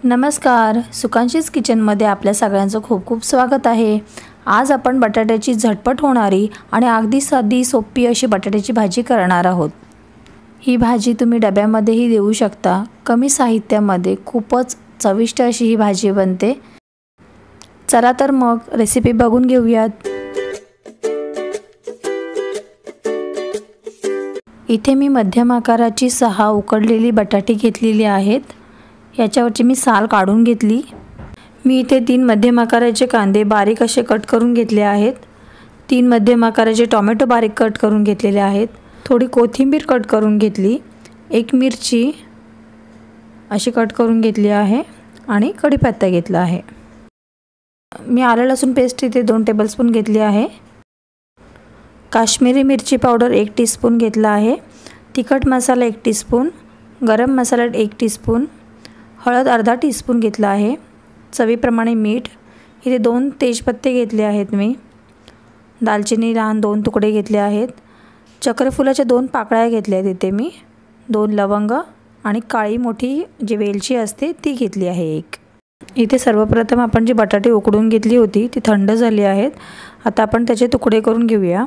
नमस्कार, सुकांशीज किचनमध्ये आपल्या सगळ्यांचं खूप खूप स्वागत आहे। आज आपण बटाट्याची झटपट होणारी आणि अगदी साधी सोपी अशी बटाट्याची भाजी करणार आहोत। ही भाजी तुम्ही डब्यामध्येही देऊ शकता। कमी साहित्यामध्ये खूपच चविष्ट अशी ही भाजी बनते। चला तर मग रेसिपी बघून घेऊयात। इथे मी मध्यम आकाराची 6 उकडलेली बटाटे घेतलेली आहेत। याच्यावरची मी साल काढून घेतली। मी इथे 3 मध्यम आकाराचे कांदे बारीक असे कट करून घेतले आहेत। 3 मध्यम आकाराचे टोमॅटो बारीक कट करून घेतलेले आहेत। थोडी कोथिंबीर कट करून घेतली। 1 मिरची अशी कट करून घेतली आहे आणि कढीपत्ता घेतला आहे। मी आलं लसूण पेस्ट इथे 2 टेबलस्पून घेतली आहे। काश्मीरी मिरची पावडर 1 टीस्पून घेतला आहे। तिखट मसाला 1 टीस्पून, गरम मसाला 1 टीस्पून, हळद अर्धा टीस्पून घेतला आहे। चवीप्रमाणे मीठ। इथे 2 तेजपत्ते घेतले आहेत मी। दालचिनी लहान 2 तुकडे घेतले आहेत। चक्रफुलाच्या 2 पाकळ्या घेतल्या आहेत इथे मी। 2 लवंग आणि काळी मोठी जी वेलची असते ती घेतली आहे 1। इथे सर्वप्रथम आपण जी बटाटे उकडून घेतली होती ती थंड झाली आहेत। आता आपण त्याचे तुकडे करून घेऊया।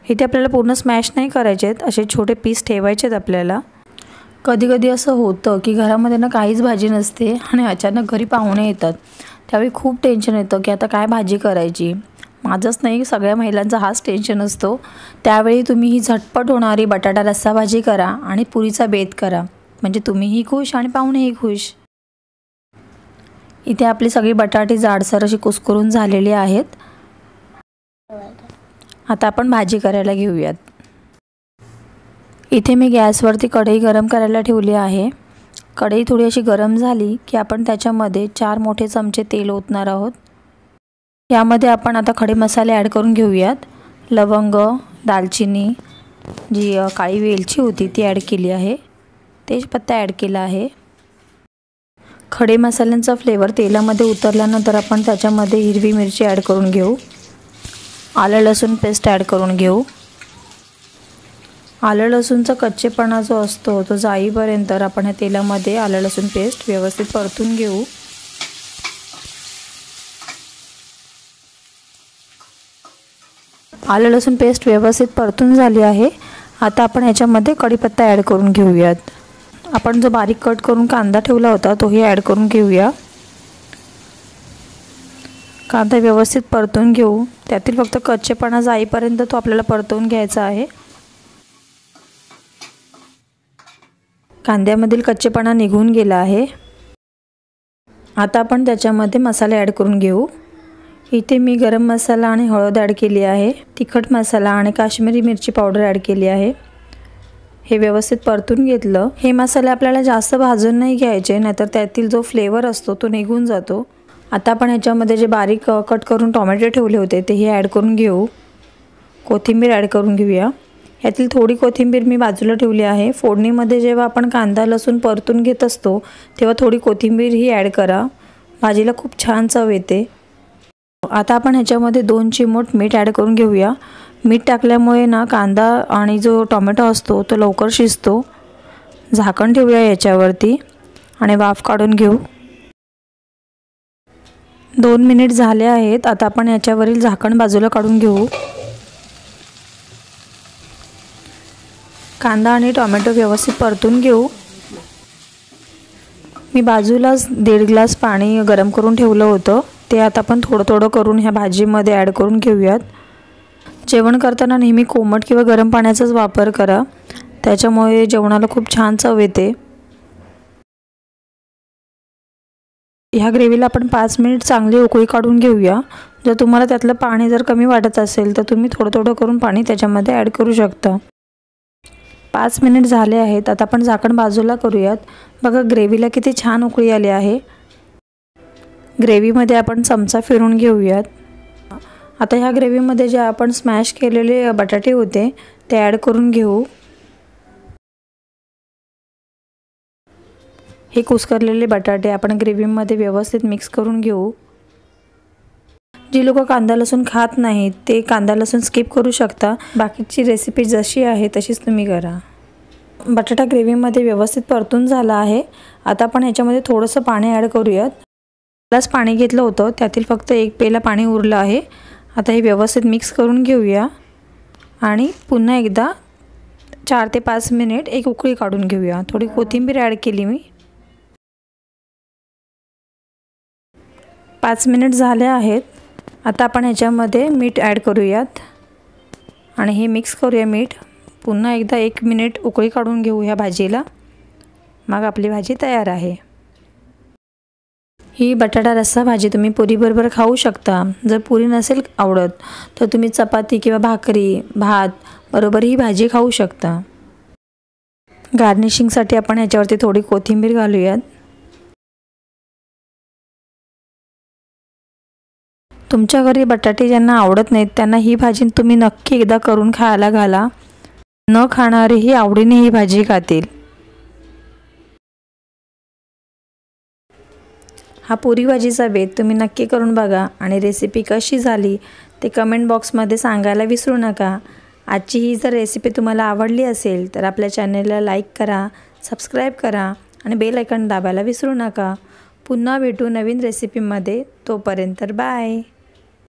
इथे आपल्याला पूर्ण स्मॅश नाही करायचे आहेत, असे छोटे पीस ठेवायचे आहेत आपल्याला। कधी कधी असं होतं की घरामध्ये ना काहीच भाजी नसते आणि अचानक घरी पाहुणे येतात। त्यावेळी खूप टेन्शन येतं की आता काय भाजी करायची। माझंच नाही, सगळ्या महिलांचा हाच टेन्शन असतो। त्यावेळी तुम्ही ही झटपट होणारी बटाटा रस्सा भाजी करा आणि पुरीचा बेत करा, म्हणजे तुम्हीही खुश आणि पाहुणेही खुश। इथे आपली सगळी बटाटे जाडसर अशी कुस्करून झालेली आहेत। आता आपण भाजी करायला घेऊयात। इथे मी गॅसवरती कढई गरम करायला ठेवली आहे। कढई थोडी अशी गरम झाली की आपण त्याच्यामध्ये 4 मोठे चमचे तेल ओतणार आहोत। यामध्ये आपण आता खडे मसाले ॲड करून घेऊयात। लवंग, दालचिनी, जी काळी वेलची होती ती ॲड केली आहे। तेजपत्ता ॲड केला आहे। खडे मसाल्यांचा फ्लेवर तेलामध्ये उतरल्यानंतर आपण त्याच्यामध्ये हिरवी मिरची ॲड करून घेऊ। आलं लसूण पेस्ट ॲड करून घेऊ। आलं लसूणचा कच्चेपणा जो असतो तो जाईपर्यंत आपण ह्या तेलामध्ये आलं लसूण पेस्ट व्यवस्थित परतून घेऊ। आलं लसूण पेस्ट व्यवस्थित परतून झाली आहे। आता आपण याच्यामध्ये कढीपत्ता ॲड करून घेऊयात। आपण जो बारीक कट करून कांदा ठेवला होता तोही ॲड करून घेऊया। कांदा व्यवस्थित परतून घेऊ। त्यातील फक्त कच्चेपणा जाईपर्यंत तो आपल्याला परतवून घ्यायचा आहे। कांद्यामधील कच्चेपणा निघून गेला आहे। आता आपण त्याच्यामध्ये मसाले ॲड करून घेऊ। इथे मी गरम मसाला आणि हळद ॲड केली आहे। तिखट मसाला आणि काश्मीरी मिरची पावडर ॲड केली आहे। हे व्यवस्थित परतून घेतलं। हे मसाले आपल्याला जास्त भाजून नाही घ्यायचे, नाहीतर त्यातील जो फ्लेवर असतो तो निघून जातो। आता आपण ह्याच्यामध्ये जे बारीक कट करून टोमॅटो ठेवले होते तेही ॲड करून घेऊ। कोथिंबीर ॲड करून घेऊया। यातील थोडी कोथिंबीर मी बाजूला ठेवली आहे। फोडणीमध्ये जेव्हा आपण कांदा लसूण परतून घेत असतो तेव्हा थोडी कोथिंबीर ही ॲड करा, भाजीला खूप छान चव येते। आता आपण ह्याच्यामध्ये 2 चिमूट मीठ ॲड करून घेऊया। मीठ टाकल्यामुळे ना कांदा आणि जो टोमॅटो असतो तो लवकर शिजतो। झाकण ठेवूया याच्यावरती आणि वाफ काढून घेऊ। 2 मिनिट झाले आहेत। आता आपण याच्यावरील झाकण बाजूला काढून घेऊ। कांदा आणि टोमॅटो व्यवस्थित परतून घेऊ। मी बाजूलाच 1.5 ग्लास पाणी गरम करून ठेवलं होतं, ते आता आपण थोडं थोडं करून ह्या भाजीमध्ये ॲड करून घेऊयात। जेवण करताना नेहमी कोमट किंवा गरम पाण्याचाच वापर करा, त्याच्यामुळे जेवणाला खूप छान चव येते। ह्या ग्रेव्हीला आपण 5 मिनिट चांगली उकळी काढून घेऊया। जर तुम्हाला त्यातलं पाणी जर कमी वाटत असेल तर तुम्ही थोडं थोडं करून पाणी त्याच्यामध्ये ॲड करू शकता। 5 मिनिट झाले आहेत। आता आपण झाकण बाजूला करूयात। बघा ग्रेव्हीला किती छान उकळी आली आहे। ग्रेव्हीमध्ये आपण चमचा फिरून घेऊयात। आता ह्या ग्रेव्हीमध्ये जे आपण स्मॅश केलेले बटाटे होते ते ॲड करून घेऊ। हे कुस्करलेले बटाटे आपण ग्रेव्हीमध्ये व्यवस्थित मिक्स करून घेऊ। जी लोक कांदा लसूण खात नाहीत ते कांदा लसूण स्किप करू शकता। बाकीची रेसिपी जशी आहे तशीच तुम्ही करा। बटाटा ग्रेव्हीमध्ये व्यवस्थित परतून झाला आहे। आता आपण ह्याच्यामध्ये थोडंसं पाणी ॲड करूयात। ग्लास पाणी घेतलं होतं, त्यातील फक्त 1 पेला पाणी उरलं आहे। आता हे व्यवस्थित मिक्स करून घेऊया आणि पुन्हा एकदा 4 ते 5 मिनिट एक उकळी काढून घेऊया। थोडी कोथिंबीर ॲड केली मी। 5 मिनिट झाले आहेत। आता आपण ह्याच्यामध्ये मीठ ॲड करूयात आणि हे मिक्स करूया मीठ। पुन्हा एकदा 1 मिनिट उकळी काढून घेऊ ह्या भाजीला, मग आपली भाजी तयार आहे। ही बटाटा रस्सा भाजी तुम्ही पुरीबरोबर खाऊ शकता। जर पुरी नसेल आवडत तर तुम्ही चपाती किंवा भाकरी, भात बरोबर ही भाजी खाऊ शकता। गार्निशिंगसाठी आपण ह्याच्यावरती थोडी कोथिंबीर घालूयात। तुमच्या घरी बटाटे ज्यांना आवडत नाहीत त्यांना ही भाजी तुम्ही नक्की एकदा करून खायला घाला। न खाणारेही आवडीने ही भाजी खातील। हा पुरी भाजीचा बेत तुम्ही नक्की करून बघा आणि रेसिपी कशी झाली ते कमेंट बॉक्समध्ये सांगायला विसरू नका। आजची ही जर रेसिपी तुम्हाला आवडली असेल तर आपल्या चॅनलला लाईक करा, सबस्क्राईब करा आणि बेल आयकॉन दाबायला विसरू नका। पुन्हा भेटू नवीन रेसिपीमध्ये, तोपर्यंत बाय।